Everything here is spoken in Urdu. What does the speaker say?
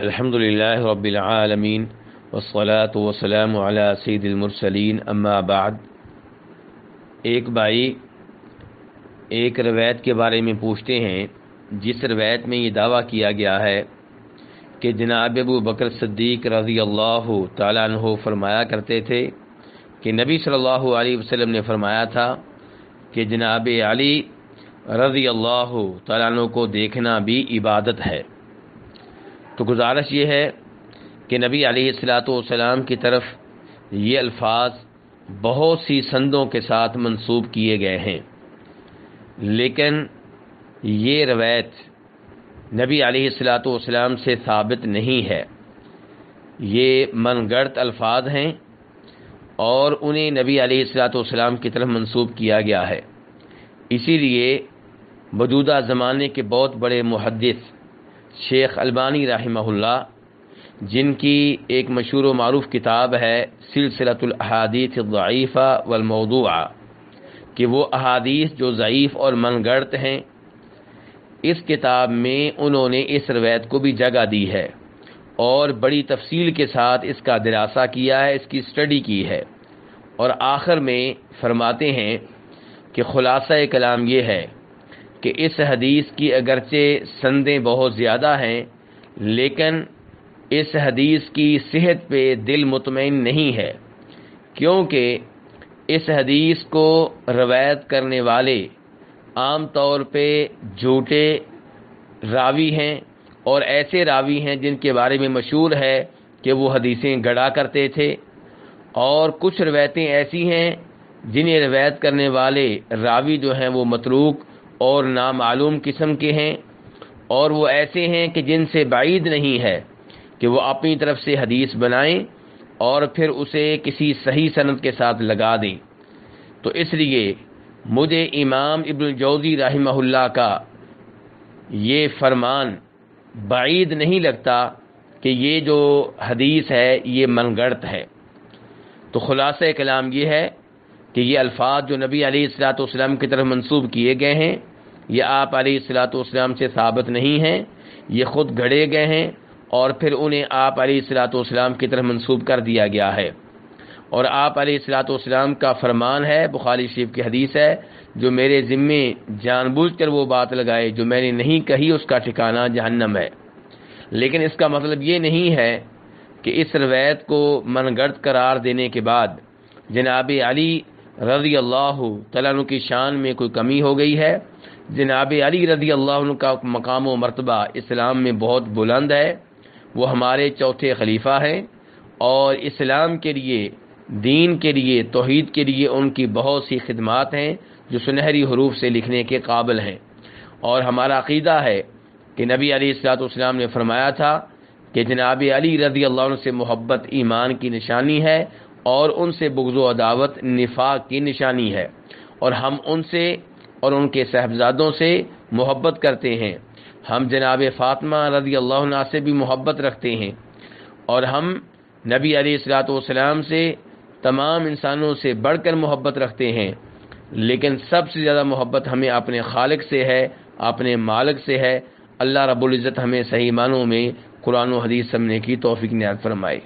الحمد للہ رب العالمین والصلاة والسلام علی سید المرسلین اما بعد۔ ایک بھائی ایک روایت کے بارے میں پوچھتے ہیں جس روایت میں یہ دعویٰ کیا گیا ہے کہ جناب ابو بکر صدیق رضی اللہ تعالیٰ عنہ فرمایا کرتے تھے کہ نبی صلی اللہ علیہ وسلم نے فرمایا تھا کہ جناب علی رضی اللہ تعالیٰ عنہ کو دیکھنا بھی عبادت ہے۔ تو گزارش یہ ہے کہ نبی علیہ الصلاۃ والسلام کی طرف یہ الفاظ بہت سی سندوں کے ساتھ منسوب کیے گئے ہیں، لیکن یہ روایت نبی علیہ الصلاۃ والسلام سے ثابت نہیں ہے۔ یہ من گڑت الفاظ ہیں اور انہیں نبی علیہ الصلاۃ والسلام کی طرف منسوب کیا گیا ہے۔ اسی لیے موجودہ زمانے کے بہت بڑے محدث شیخ البانی رحمہ اللہ، جن کی ایک مشہور و معروف کتاب ہے سلسلۃ الاحادیث الضعیفہ والموضوعہ، کہ وہ احادیث جو ضعیف اور من گڑت ہیں، اس کتاب میں انہوں نے اس روایت کو بھی جگہ دی ہے اور بڑی تفصیل کے ساتھ اس کا دراسہ کیا ہے، اس کی اسٹڈی کی ہے، اور آخر میں فرماتے ہیں کہ خلاصہ کلام یہ ہے کہ اس حدیث کی اگرچہ سندیں بہت زیادہ ہیں، لیکن اس حدیث کی صحت پہ دل مطمئن نہیں ہے، کیونکہ اس حدیث کو روایت کرنے والے عام طور پہ جھوٹے راوی ہیں، اور ایسے راوی ہیں جن کے بارے میں مشہور ہے کہ وہ حدیثیں گڑا کرتے تھے، اور کچھ روایتیں ایسی ہیں جنہیں روایت کرنے والے راوی جو ہیں وہ متروک اور نامعلوم قسم کے ہیں، اور وہ ایسے ہیں کہ جن سے بعید نہیں ہے کہ وہ اپنی طرف سے حدیث بنائیں اور پھر اسے کسی صحیح سند کے ساتھ لگا دیں۔ تو اس لیے مجھے امام ابن الجوزی رحمہ اللہ کا یہ فرمان بعید نہیں لگتا کہ یہ جو حدیث ہے یہ من گڑت ہے۔ تو خلاصہ کلام یہ ہے کہ یہ الفاظ جو نبی علیہ الصلاۃ والسلام کی طرف منسوب کیے گئے ہیں، یہ آپ علیہ الصلاۃ والسلام سے ثابت نہیں ہیں، یہ خود گھڑے گئے ہیں اور پھر انہیں آپ علیہ الصلاۃ والسلام کی طرف منسوب کر دیا گیا ہے۔ اور آپ علیہ الصلاۃ والسلام کا فرمان ہے، بخاری شریف کی حدیث ہے، جو میرے ذمے جان بوجھ کر وہ بات لگائے جو میں نے نہیں کہی، اس کا ٹھکانہ جہنم ہے۔ لیکن اس کا مطلب یہ نہیں ہے کہ اس روایت کو من گڑت قرار دینے کے بعد جناب علی رضی اللہ تعالیٰ عنہ کی شان میں کوئی کمی ہو گئی ہے۔ جناب علی رضی اللہ عنہ کا مقام و مرتبہ اسلام میں بہت بلند ہے، وہ ہمارے چوتھے خلیفہ ہیں، اور اسلام کے لیے، دین کے لیے، توحید کے لیے ان کی بہت سی خدمات ہیں جو سنہری حروف سے لکھنے کے قابل ہیں۔ اور ہمارا عقیدہ ہے کہ نبی علیہ الصلوۃ والسلام نے فرمایا تھا کہ جناب علی رضی اللہ عنہ سے محبت ایمان کی نشانی ہے اور ان سے بغض و عداوت نفاق کی نشانی ہے، اور ہم ان سے اور ان کے صاحبزادوں سے محبت کرتے ہیں۔ ہم جناب فاطمہ رضی اللہ عنہ سے بھی محبت رکھتے ہیں، اور ہم نبی علیہ الصلوۃ والسلام سے تمام انسانوں سے بڑھ کر محبت رکھتے ہیں، لیکن سب سے زیادہ محبت ہمیں اپنے خالق سے ہے، اپنے مالک سے ہے۔ اللہ رب العزت ہمیں صحیح معنوں میں قرآن و حدیث سمجھنے کی توفیق عنایت فرمائے۔